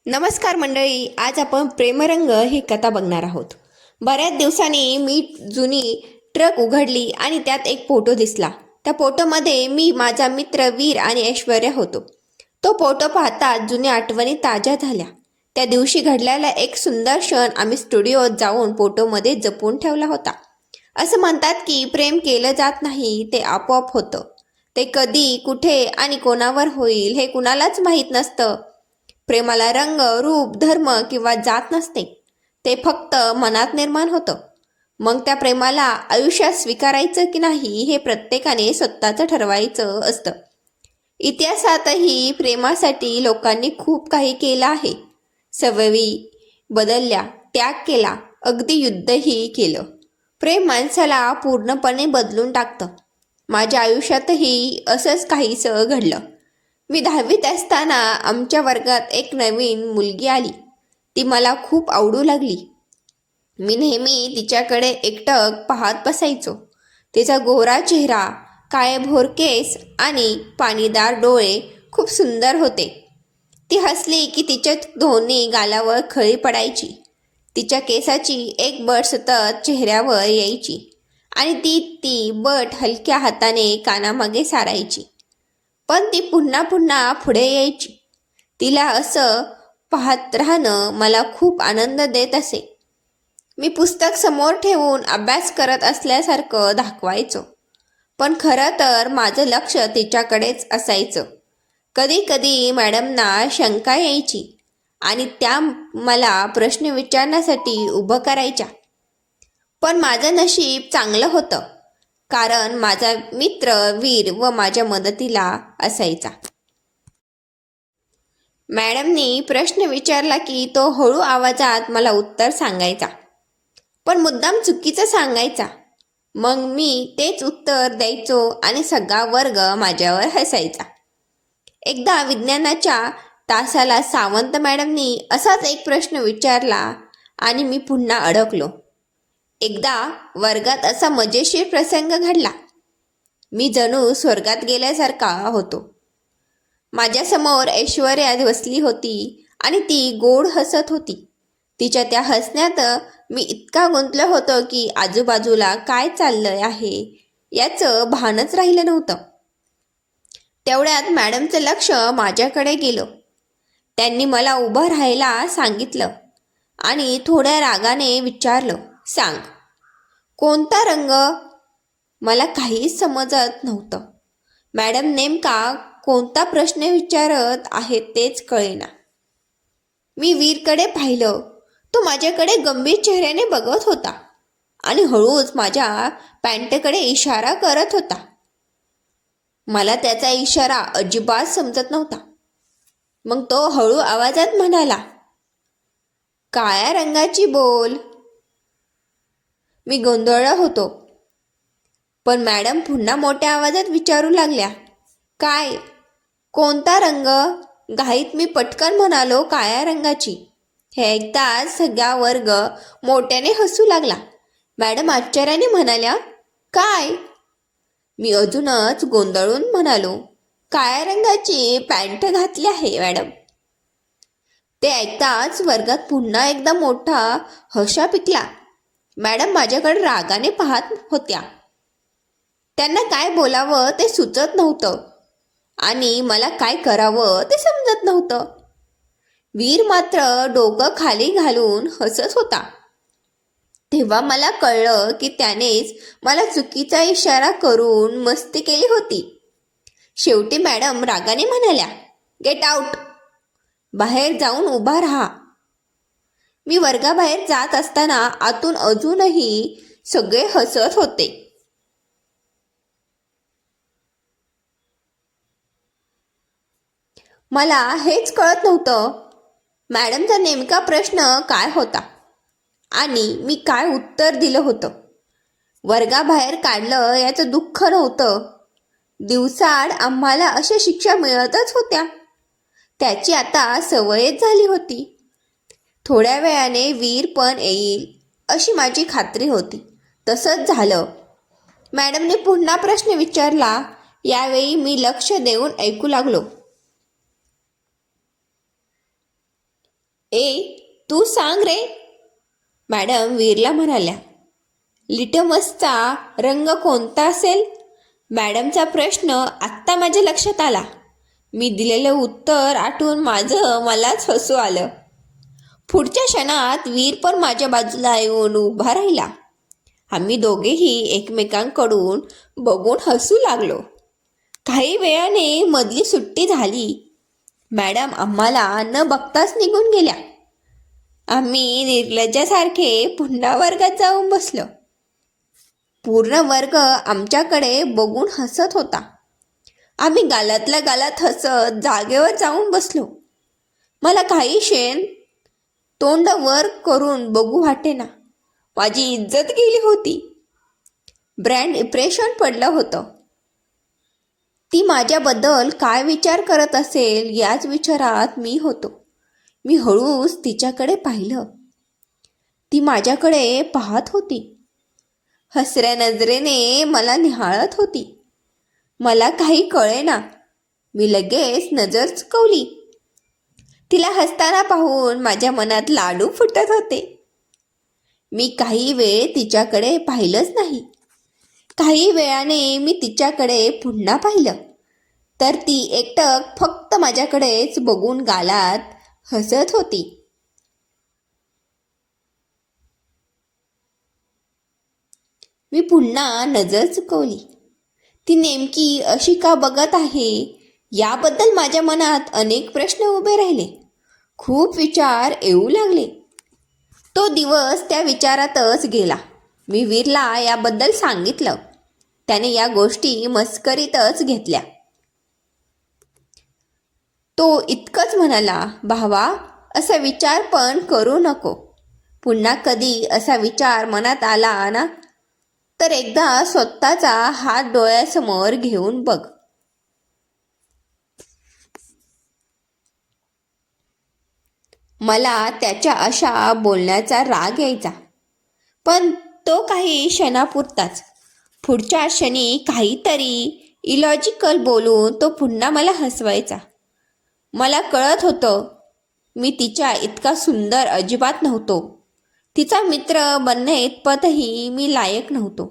नमस्कार मंडळी, आज आपण प्रेमरंग ही कथा बघणार आहोत. बऱ्याच दिवसांनी मी जुनी ट्रक उघडली आणि त्यात एक फोटो दिसला. त्या फोटोमध्ये मी, माझा मित्र वीर आणि ऐश्वर्या होतो. तो फोटो पाहताच जुन्या आठवणी ताज्या झाल्या. त्या दिवशी घडलेला एक सुंदर क्षण आम्ही स्टुडिओत जाऊन फोटोमध्ये जपून ठेवला होता. असं म्हणतात की प्रेम केलं जात नाही, ते आपोआप होतं. ते कधी, कुठे आणि कोणावर होईल हे कुणालाच माहीत नसतं. प्रेमाला रंग, रूप, धर्म किंवा जात नसते. ते फक्त मनात निर्माण होतं. मग त्या प्रेमाला आयुष्यात स्वीकारायचं की नाही हे प्रत्येकाने स्वतःचं ठरवायचं असतं. इतिहासातही प्रेमासाठी लोकांनी खूप काही केलं आहे. सवयी बदलल्या, त्याग केला, अगदी युद्धही केलं. प्रेम माणसाला पूर्णपणे बदलून टाकतं. माझ्या आयुष्यातही असंच काहीसं घडलं. मी 10वीत असताना आमच्या वर्गात एक नवीन मुलगी आली. ती मला खूप आवडू लागली. मी नेहमी तिच्याकडे एकटक पाहत बसायचो. तिचा गोरा चेहरा, काळेभोर केस आणि पाणीदार डोळे खूप सुंदर होते. ती हसली की तिच्या दोन्ही गालावर खळी पडायची. तिच्या केसाची एक बट सतत चेहऱ्यावर यायची आणि ती बट हलक्या हाताने कानामागे सारायची. पण ती पुन्हा पुन्हा पुढे यायची. तिला असं पाहत राहणं मला खूप आनंद देत असे. मी पुस्तक समोर ठेवून अभ्यास करत असल्यासारखं दाखवायचो. पण खरं तर माझं लक्ष तिच्याकडेच असायचं. कधी कधी मॅडमना शंका यायची आणि त्या मला प्रश्न विचारण्यासाठी उभं करायच्या. पण माझं नशीब चांगलं होतं, कारण माझा मित्र वीर व माझ्या मदतीला असायचा. मॅडमनी प्रश्न विचारला की तो हळू आवाजात मला उत्तर सांगायचा, पण मुद्दाम चुकीचं सांगायचा. मग मी तेच उत्तर द्यायचो आणि सगळा वर्ग माझ्यावर हसायचा. एकदा विज्ञानाच्या तासाला सावंत मॅडमनी असाच एक प्रश्न विचारला आणि मी पुन्हा अडकलो. एकदा वर्गात असा मजेशीर प्रसंग घडला. मी जणू स्वर्गात गेल्यासारखा होतो. माझ्यासमोर ऐश्वर्या बसली होती आणि ती गोड हसत होती. तिच्या त्या हसण्यात मी इतका गुंतलो होतो की आजूबाजूला काय चाललं आहे याचं भानच राहिलं नव्हतं. तेवढ्यात मॅडमचं लक्ष माझ्याकडे गेलं. त्यांनी मला उभं राहायला सांगितलं आणि थोड्या रागाने विचारलं, सांग, कोणता रंग? मला काहीच समजत नव्हतं. मॅडम नेमका कोणता प्रश्न विचारत आहेत तेच कळेना. मी वीरकडे पाहिलं. तो माझ्याकडे गंभीर चेहऱ्याने बघत होता आणि हळूच माझ्या पॅन्टकडे इशारा करत होता. मला त्याचा इशारा अजिबात समजत नव्हता. मग तो हळू आवाजात म्हणाला, काळ्या रंगाची बोल. मी गोंधळलो होतो. पण मॅडम पुन्हा मोठ्या आवाजात विचारू लागल्या, काय? कोणता रंग? घाईत मी पटकन म्हणालो, काळ्या रंगाची. हे ऐकताच सगळा वर्ग मोठ्याने हसू लागला. मॅडम आश्चर्याने म्हणाल्या, काय? मी अजूनच गोंधळून म्हणालो, काळ्या रंगाची पॅन्ट घातली आहे मॅडम. ते ऐकताच वर्गात पुन्हा एकदा मोठा हशा पिकला. मॅडम माझ्याकडे रागाने पाहत होत्या. त्यांना काय बोलावं ते सुचत नव्हतं आणि मला काय करावं ते समजत नव्हतं. वीर मात्र डोकं खाली घालून हसत होता. तेव्हा मला कळलं की त्यानेच मला चुकीचा इशारा करून मस्ती केली होती. शेवटी मॅडम रागाने म्हणाल्या, गेट आउट. बाहेर जाऊन उभा राहा. मी वर्गाबाहेर जात असताना आतून अजूनही सगळे हसत होते. मला हेच कळत नव्हतं, मॅडमचा नेमका प्रश्न काय होता आणि मी काय उत्तर दिलं होतं. वर्गाबाहेर काढलं याचं दुःख नव्हतं. दिवसाआड आम्हाला अशा शिक्षा मिळतच होत्या. त्याची आता सवयच झाली होती. थोड्या वेळाने वीर पण येईल अशी माझी खात्री होती. तसंच झालं. मॅडमने पुन्हा प्रश्न विचारला. यावेळी मी लक्ष देऊन ऐकू लागलो. ए तू सांग रे, मॅडम वीरला म्हणाल्या. लिटमसचा रंग कोणता असेल? मॅडमचा प्रश्न आत्ता माझ्या लक्षात आला. मी दिलेलं उत्तर आठवून मलाच हसू आलं. पुढच्या क्षणात वीर पण माझ्या बाजूला येऊन उभा राहिला. आम्ही दोघेही एकमेकांकडून बघून हसू लागलो. काही वेळाने मधली सुट्टी झाली. मॅडम आम्हाला न बघताच निघून गेल्या. आम्ही निर्लज्जासारखे पुन्हा वर्गात जाऊन बसलो. पूर्ण वर्ग आमच्याकडे बघून हसत होता. आम्ही गालातल्या गालात हसत जागेवर जाऊन बसलो. मला काही क्षण तोंड वर करून बघू वाटेना. माझी इज्जत गेली होती. ब्रँड इम्प्रेशन पडलं होतं. ती माझ्याबद्दल काय विचार करत असेल याच विचारात मी होतो. मी हळूच तिच्याकडे पाहिलं. ती माझ्याकडे पाहत होती. हसऱ्या नजरेने मला निहाळत होती. मला काही कळेना. मी लगेच नजर चुकवली. तिला हसताना पाहून माझ्या मनात लाडू फुटत होते. मी काही वेळ तिच्याकडे पाहिलंच नाही. काही वेळाने मी तिच्याकडे पुन्हा पाहिलं तर ती एकटक फक्त माझ्याकडेच बघून गालात हसत होती. मी पुन्हा नजर चुकवली. ती नेमकी अशी का बघत आहे याबद्दल माझ्या मनात अनेक प्रश्न उभे राहिले. खूप विचार येऊ लागले. तो दिवस त्या विचारातच गेला. मी वीरला याबद्दल सांगितलं. त्याने या गोष्टी मस्करीतच घेतल्या. तो इतकंच म्हणाला, भावा असा विचार पण करू नको. पुन्हा कधी असा विचार मनात आला ना तर एकदा स्वतःचा हात डोळ्यासमोर घेऊन बघ. मला त्याच्या अशा बोलण्याचा राग यायचा. पण तो काही क्षणापुरताच. पुढच्या क्षणी काहीतरी इलॉजिकल बोलून तो पुन्हा मला हसवायचा. मला कळत होतं मी तिच्या इतका सुंदर अजिबात नव्हतो. तिचा मित्र बनणे इतपतही मी लायक नव्हतो.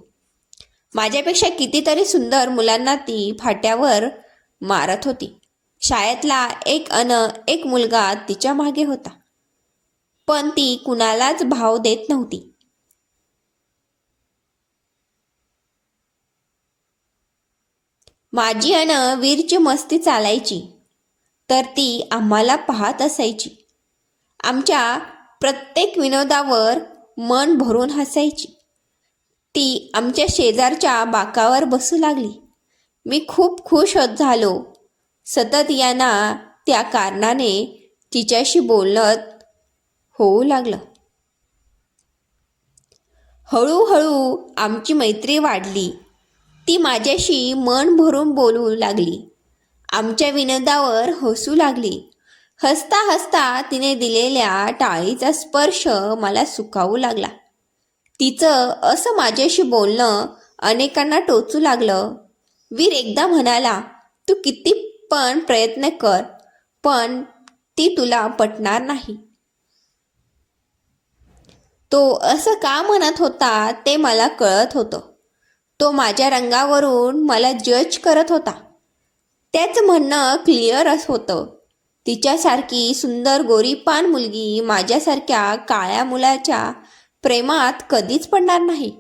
माझ्यापेक्षा कितीतरी सुंदर मुलांना ती फाट्यावर मारत होती. शाळेतला एक मुलगा तिच्या मागे होता. पण ती कुणालाच भाव देत नव्हती. माझी वीरची मस्ती चालायची तर ती आम्हाला पाहत असायची. आमच्या प्रत्येक विनोदावर मन भरून हसायची. ती आमच्या शेजारच्या बाकावर बसू लागली. मी खूप खुश झालो. सतत यांना त्या कारणाने तिच्याशी बोलत होऊ लागलं. हळूहळू आमची मैत्री वाढली. ती माझ्याशी मन भरून बोलू लागली. आमच्या विनोदावर हसू लागली. हसता हसता तिने दिलेल्या टाळीचा स्पर्श मला सुखावू लागला. तिचं असं माझ्याशी बोलणं अनेकांना टोचू लागलं. वीर एकदा म्हणाला, तू किती पण प्रयत्न कर पण ती तुला पटणार नाही. तो असं का म्हणत होता ते मला कळत होतं. तो माझ्या रंगावरून मला जज करत होता. त्याचं म्हणणं क्लिअर होतं. तिच्यासारखी सुंदर गोरीपान मुलगी माझ्यासारख्या काळ्या मुलाच्या प्रेमात कधीच पडणार नाही.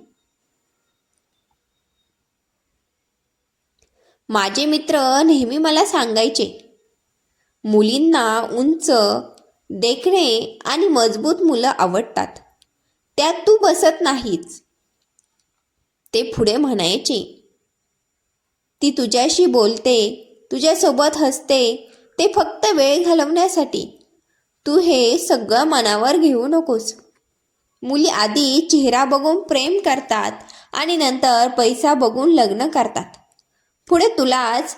माझे मित्र नेहमी मला सांगायचे, मुलींना उंच, देखणे आणि मजबूत मुलं आवडतात. त्यात तू बसत नाहीच. ते पुढे म्हणायचे, ती तुझ्याशी बोलते, तुझ्यासोबत हसते ते फक्त वेळ घालवण्यासाठी. तू हे सगळं मनावर घेऊ नकोस. मुली आधी चेहरा बघून प्रेम करतात आणि नंतर पैसा बघून लग्न करतात. पुढे तुलाच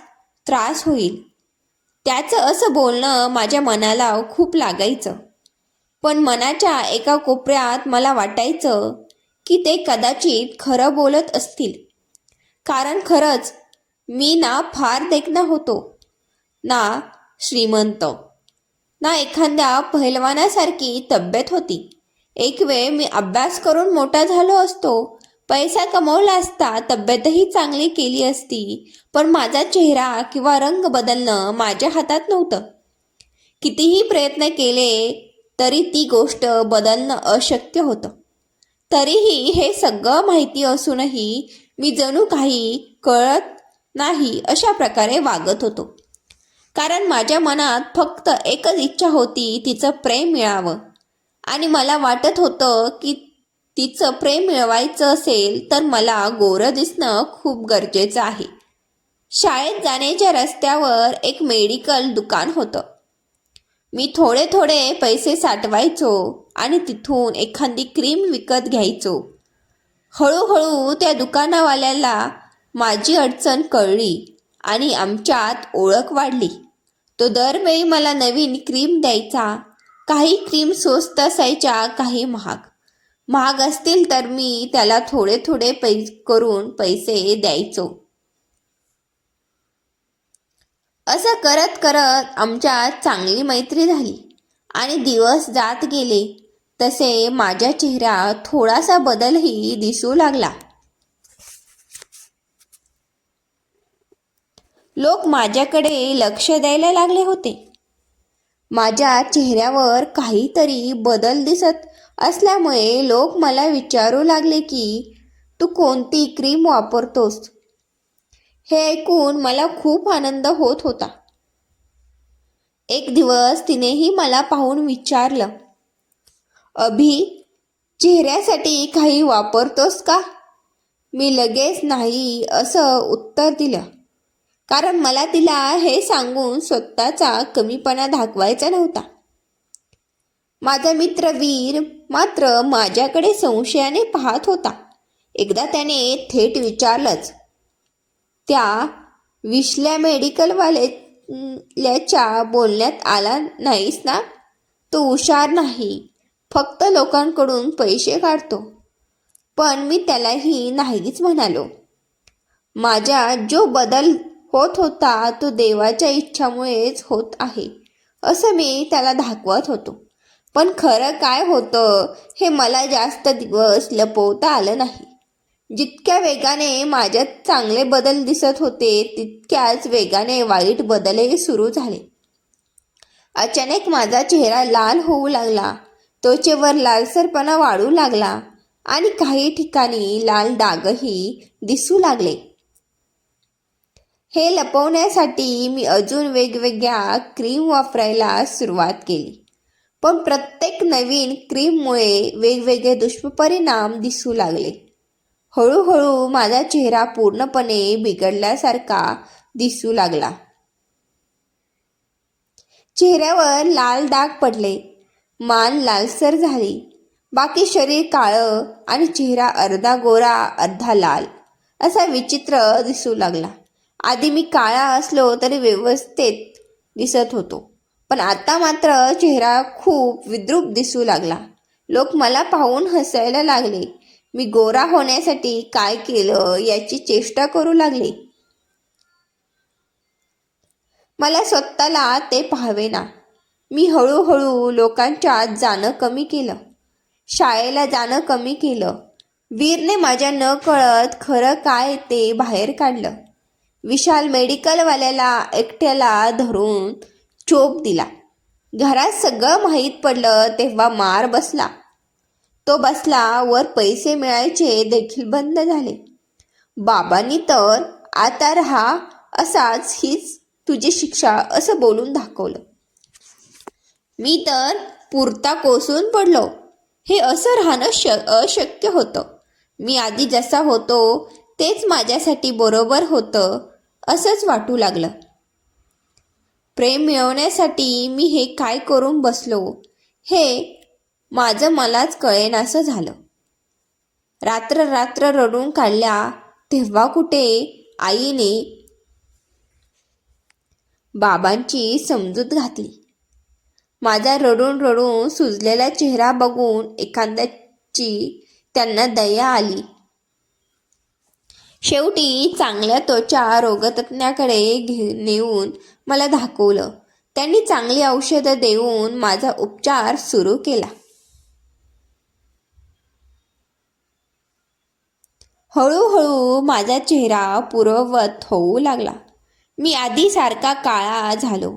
त्रास होईल. त्याचं असं बोलणं माझ्या मनाला खूप लागायचं. पण मनाच्या एका कोपऱ्यात मला वाटायचं की ते कदाचित खरं बोलत असतील. कारण खरंच मी ना फार देखणा होतो, ना श्रीमंत, ना एखाद्या पहिलवानासारखी तब्येत होती. एक वेळ मी अभ्यास करून मोठा झालो असतो, पैसा कमवला असता, तब्येतही चांगली केली असती, पण माझा चेहरा किंवा रंग बदलणं माझ्या हातात नव्हतं. कितीही प्रयत्न केले तरी ती गोष्ट बदलणं अशक्य होतं. तरीही हे सगळं माहिती असूनही मी जणू काही कळत नाही अशा प्रकारे वागत होतो. कारण माझ्या मनात फक्त एकच इच्छा होती, तिचं प्रेम मिळावं. आणि मला वाटत होतं की तिचं प्रेम मिळवायचं असेल तर मला गोरं दिसणं खूप गरजेचं आहे. शाळेत जाण्याच्या रस्त्यावर एक मेडिकल दुकान होतं. मी थोडे थोडे पैसे साठवायचो आणि तिथून एखादी क्रीम विकत घ्यायचो. हळूहळू त्या दुकानावाल्याला माझी अडचण कळली आणि आमच्यात ओळख वाढली. तो दरवेळी मला नवीन क्रीम द्यायचा. काही क्रीम स्वस्त असायच्या, काही महाग असतील तर मी त्याला थोडे थोडे करून पैसे द्यायचो. असं करत करत आमच्यात चांगली मैत्री झाली आणि दिवस जात गेले तसे माझ्या चेहऱ्यात थोडासा बदलही दिसू लागला. लोक माझ्याकडे लक्ष द्यायला लागले होते. माझ्या चेहऱ्यावर काहीतरी बदल दिसत असल्यामुळे लोक मला विचारू लागले की तू कोणती क्रीम वापरतोस. हे ऐकून मला खूप आनंद होत होता. एक दिवस तिनेही मला पाहून विचारलं, अभि, चेहऱ्यासाठी काही वापरतोस का? मी लगेच नाही असं उत्तर दिलं, कारण मला तिला हे सांगून स्वतःचा कमीपणा दाखवायचा नव्हता. माझा मित्र वीर मात्र माझ्याकडे संशयाने पाहत होता. एकदा त्याने थेट विचारलंच, त्या विश्ल्या मेडिकलवाल्याच्या बोलण्यात आला नाहीस ना? तो हुशार नाही, फक्त लोकांकडून पैसे काढतो. पण मी त्यालाही नाहीच म्हणालो. माझ्या जो बदल होत होता तो देवाच्या इच्छामुळेच होत आहे असं मी त्याला दाखवत होतो. पण खरं काय होतं हे मला जास्त दिवस लपवता आलं नाही. जितक्या वेगाने माझ्यात चांगले बदल दिसत होते तितक्याच वेगाने वाईट बदलही सुरू झाले. अचानक माझा चेहरा लाल होऊ लागला, त्वचेवर लालसरपणा वाढू लागला आणि काही ठिकाणी लाल डागही दिसू लागले. हे लपवण्यासाठी मी अजून वेगवेगळ्या क्रीम वापरायला सुरुवात केली. पण प्रत्येक नवीन क्रीममुळे वेगवेगळे दुष्परिणाम दिसू लागले. हळूहळू माझा चेहरा पूर्णपणे बिघडल्यासारखा दिसू लागला. चेहऱ्यावर लाल डाग पडले, मान लालसर झाली, बाकी शरीर काळं आणि चेहरा अर्धा गोरा अर्धा लाल असा विचित्र दिसू लागला. आधी मी काळा असलो तरी व्यवस्थित दिसत होतो, पण आता मात्र चेहरा खूप विद्रूप दिसू लागला. लोक मला पाहून हसायला लागले. मी गोरा होण्यासाठी काय केलं याची चेष्टा करू लागले. मला स्वतःला ते पाहावेना. मी हळूहळू लोकांच्यात जाणं कमी केलं, शाळेला जाणं कमी केलं. वीरने माझ्या न कळत खरं काय ते बाहेर काढलं. विशाल मेडिकलवाल्याला एकट्याला धरून चोप दिला. घरात सगळं माहीत पडलं तेव्हा मार बसला. तो बसला वर पैसे मिळायचे देखील बंद झाले. बाबांनी तर आता राहा असाच, हीच तुझी शिक्षा असं बोलून दाखवलं. मी तर पुरता कोसळून पडलो. हे असं राहणं अशक्य होतं. मी आधी जसा होतो तेच माझ्यासाठी बरोबर होतं असंच वाटू लागलं. प्रेम मिळवण्यासाठी मी हे काय करून बसलो हे माझं मलाच कळेनासं झालं. रात्र रडून काढल्या तेव्हा कुठे आईने बाबांची समजूत घातली. माझा रडून सुजलेला चेहरा बघून एखाद्याची त्यांना दया आली. शेवटी चांगल्या त्वचा रोगतज्ञाकडे नेऊन मला दाखवलं. त्यांनी चांगली औषधं देऊन माझा उपचार सुरू केला. हळूहळू माझा चेहरा पूर्ववत होऊ लागला. मी आधीसारखा काळा झालो.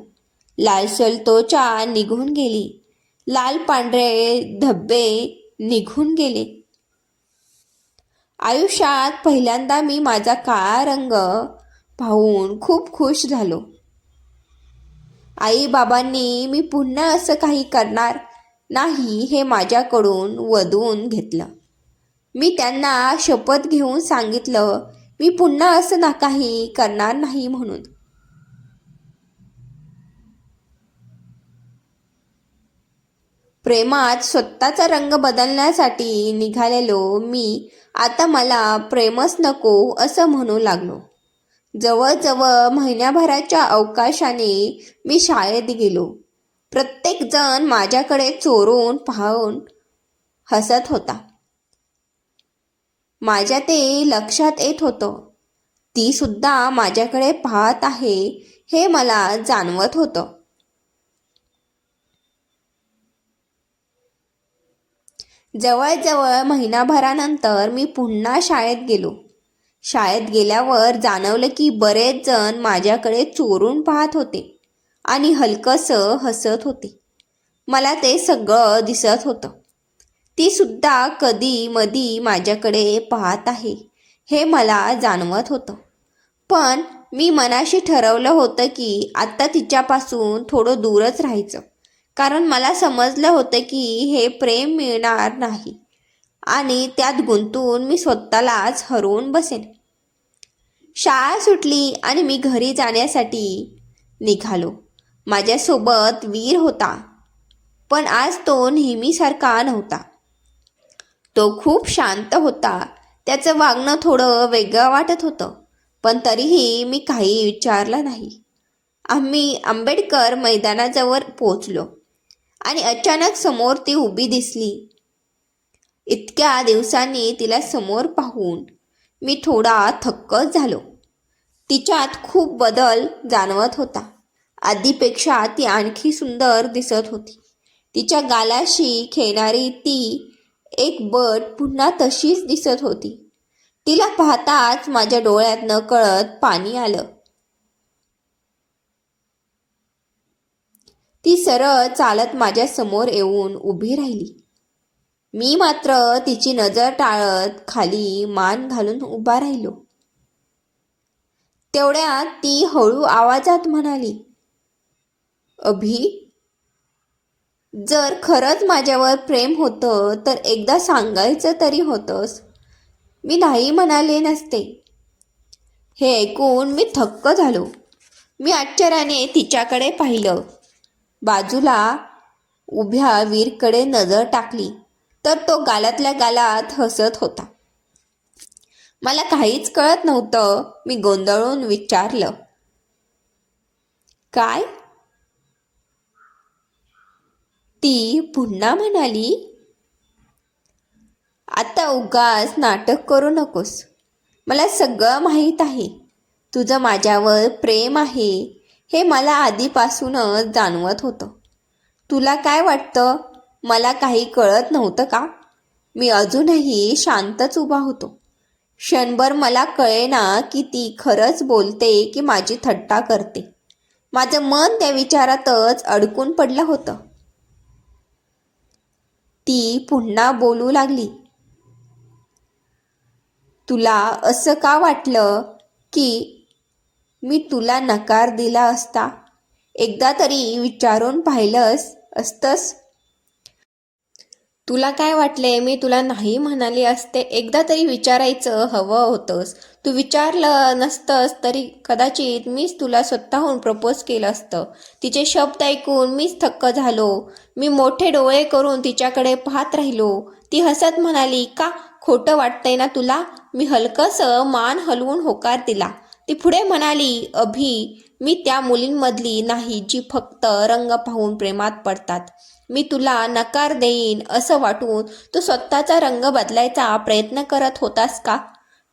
लालसर त्वचा निघून गेली. लाल पांढरे धब्बे निघून गेले. आयुष्यात पहिल्यांदा मी माझा काळा रंग पाहून खूप खुश झालो. आई बाबांनी मी पुन्हा असं काही करणार नाही हे माझ्याकडून वदवून घेतलं. मी त्यांना शपथ घेऊन सांगितलं मी पुन्हा असं ना काही करणार नाही म्हणून. प्रेमात स्वतःचा रंग बदलण्यासाठी निघालेलो मी आता मला प्रेमच नको असं म्हणू लागलो. जवळजवळ महिन्याभराच्या अवकाशाने मी शाळेत गेलो. प्रत्येकजण माझ्याकडे चोरून पाहून हसत होता. माझ्या ते लक्षात येत होतं. ती सुद्धा माझ्याकडे पाहत आहे हे मला जाणवत होतं. जवळजवळ महिनाभरानंतर मी पुन्हा शाळेत गेलो. शाळेत गेल्यावर जाणवलं की बरेच जण माझ्याकडे चोरून पाहत होते आणि हलकंसं हसत होते. मला ते सगळं दिसत होतं. ती सुद्धा कधी मधी माझ्याकडे पाहत आहे हे मला जाणवत होतं. पण मी मनाशी ठरवलं होतं की आता तिच्यापासून थोडं दूरच राहायचं. कारण मला समजलं होतं की हे प्रेम मिळणार नाही आणि त्यात गुंतून मी स्वतःलाच हरवून बसेन. शाळा सुटली आणि मी घरी जाण्यासाठी निघालो. माझ्यासोबत वीर होता. पण आज तो नेहमीसारखा नव्हता. तो खूप शांत होता. त्याचं वागणं थोडं वेगळं वाटत होतं. पण तरीही मी काही विचारलं नाही. आम्ही आंबेडकर मैदानाजवळ पोचलो आणि अचानक समोर ती उभी दिसली. इतक्या दिवसांनी तिला समोर पाहून मी थोडा थक्कच झालो. तिच्यात खूप बदल जाणवत होता. आधीपेक्षा ती आणखी सुंदर दिसत होती. तिच्या गालाशी खेळणारी ती एक बट पुन्हा तशीच दिसत होती. तिला पाहताच माझ्या डोळ्यात नकळत पाणी आलं. ती सरळ चालत माझ्या समोर येऊन उभी राहिली. मी मात्र तिची नजर टाळत खाली मान घालून उभा राहिलो. तेवढ्यात ती हळू आवाजात म्हणाली, अभि, जर खरंच माझ्यावर प्रेम होतं तर एकदा सांगायचं तरी होतंस. मी नाही म्हणाले नसते. हे ऐकून मी थक्क झालो. मी आश्चर्याने तिच्याकडे पाहिलं. बाजूला उभ्या वीरकडे नजर टाकली तर तो गालातल्या गालात हसत होता. मला काहीच कळत नव्हतं. मी गोंधळून विचारलं, काय? ती पुन्हा म्हणाली, आता उगाच नाटक करू नकोस. मला सगळं माहीत आहे. तुझं माझ्यावर प्रेम आहे हे मला आधीपासूनच जाणवत होतं. तुला काय वाटतं मला काही कळत नव्हतं का? मी अजूनही शांतच उभा होतो. क्षणभर मला कळेना की ती खरंच बोलते की माझी थट्टा करते. माझं मन त्या विचारातच अडकून पडलं होतं. ती पुन्हा बोलू लागली, तुला असं का वाटलं की मी तुला नकार दिला असता? एकदा तरी विचारून पाहिलंस असतंस? तुला काय वाटले मी तुला नाही म्हणाले असते? एकदा तरी विचारायचं हवं होतंस. तू विचारलं नसतंस तरी कदाचित मीच तुला स्वतःहून प्रपोज केलं असतं. तिचे शब्द ऐकून मीच थक्क झालो. मी मोठे डोळे करून तिच्याकडे पाहत राहिलो. ती हसत म्हणाली, का खोटं वाटतंय ना तुला? मी हलकंसं मान हलवून होकार दिला. ती पुढे म्हणाली, अभि, मी त्या मुलींमधली नाही जी फक्त रंग पाहून प्रेमात पडतात. मी तुला नकार देईन असं वाटून तू स्वतःचा रंग बदलायचा प्रयत्न करत होतास का?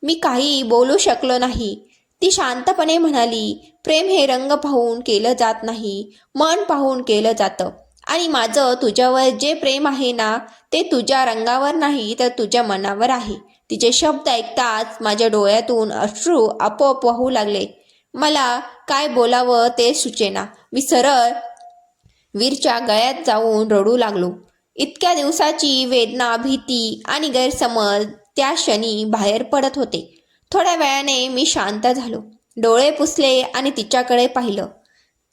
मी काही बोलू शकलो नाही. ती शांतपणे म्हणाली, प्रेम हे रंग पाहून केलं जात नाही, मन पाहून केलं जातं. आणि माझं तुझ्यावर जे प्रेम आहे ना, ते तुझ्या रंगावर नाही तर तुझ्या मनावर आहे. तिचे शब्द ऐकताच माझ्या डोळ्यातून अश्रू आपोआप वाहू लागले. मला काय बोलावं ते सुचेना. मी सरळ वीरच्या गळ्यात जाऊन रडू लागलो. इतक्या दिवसाची वेदना, भीती आणि गैरसमज त्या क्षणी बाहेर पडत होते. थोड्या वेळाने मी शांत झालो. डोळे पुसले आणि तिच्याकडे पाहिलं.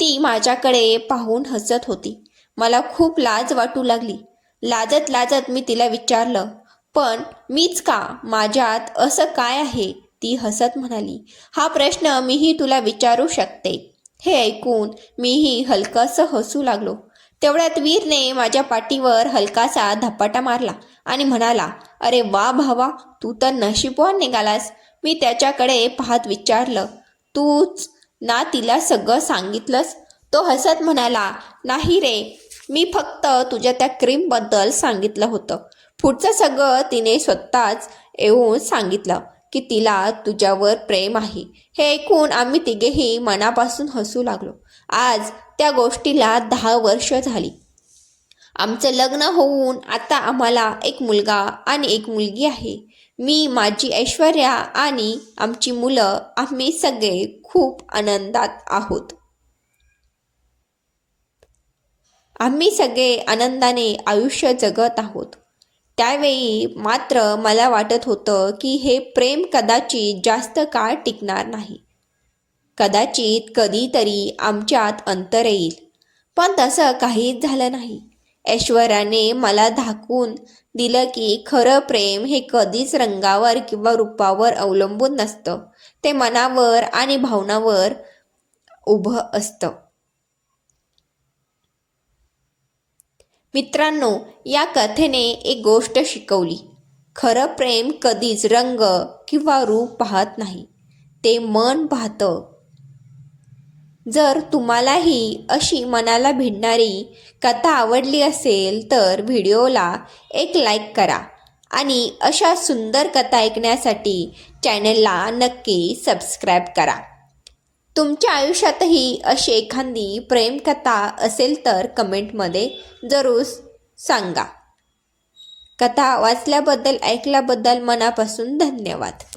ती माझ्याकडे पाहून हसत होती. मला खूप लाज वाटू लागली. लाजत लाजत मी तिला विचारलं, पण मीच का? माझ्यात असं काय आहे? ती हसत म्हणाली, हा प्रश्न मीही तुला विचारू शकते. हे ऐकून मीही हलकंसं हसू लागलो. तेवढ्यात वीरने माझ्या पाठीवर हलकासा धपाटा मारला आणि म्हणाला, अरे वा भावा, तू तर नशीबवान निघालास. मी त्याच्याकडे पाहत विचारलं, तूच ना तिला सगळं सांगितलंस? तो हसत म्हणाला, नाही रे, मी फक्त तुझ्या त्या क्रीमबद्दल सांगितलं होतं. पुढचं सगळं तिने स्वतःच येऊन सांगितलं की तिला तुझ्यावर प्रेम आहे. हे ऐकून आम्ही तिघेही मनापासून हसू लागलो. आज त्या गोष्टीला 10 वर्ष झाली. आमचं लग्न होऊन आता आम्हाला एक मुलगा आणि एक मुलगी आहे. मी, माझी ऐश्वर्या आणि आमची मुलं, आम्ही सगळे खूप आनंदात आहोत. आम्ही सगळे आनंदाने आयुष्य जगत आहोत. त्यावेळी मात्र मला वाटत होतं की हे प्रेम कदाचित जास्त काळ टिकणार नाही. कदाचित कधीतरी आमच्यात अंतर येईल. पण तसं काहीच झालं नाही. ऐश्वर्याने मला दाखवून दिलं की खरं प्रेम हे कधीच रंगावर किंवा रूपावर अवलंबून नसतं. ते मनावर आणि भावनावर उभं असतं. मित्रांनो, या कथेने एक गोष्ट शिकवली. खरं प्रेम कधीच रंग किंवा रूप पाहत नाही, ते मन पाहतं. जर तुम्हालाही अशी मनाला भिडणारी कथा आवडली असेल तर व्हिडिओला एक लाईक करा आणि अशा सुंदर कथा ऐकण्यासाठी चॅनलला नक्की सबस्क्राईब करा. तुमच्या आयुष्यातही अशी एखादी प्रेमकथा असेल तर कमेंटमध्ये जरूर सांगा. कथा वाचल्याबद्दल, ऐकल्याबद्दल मनापासून धन्यवाद.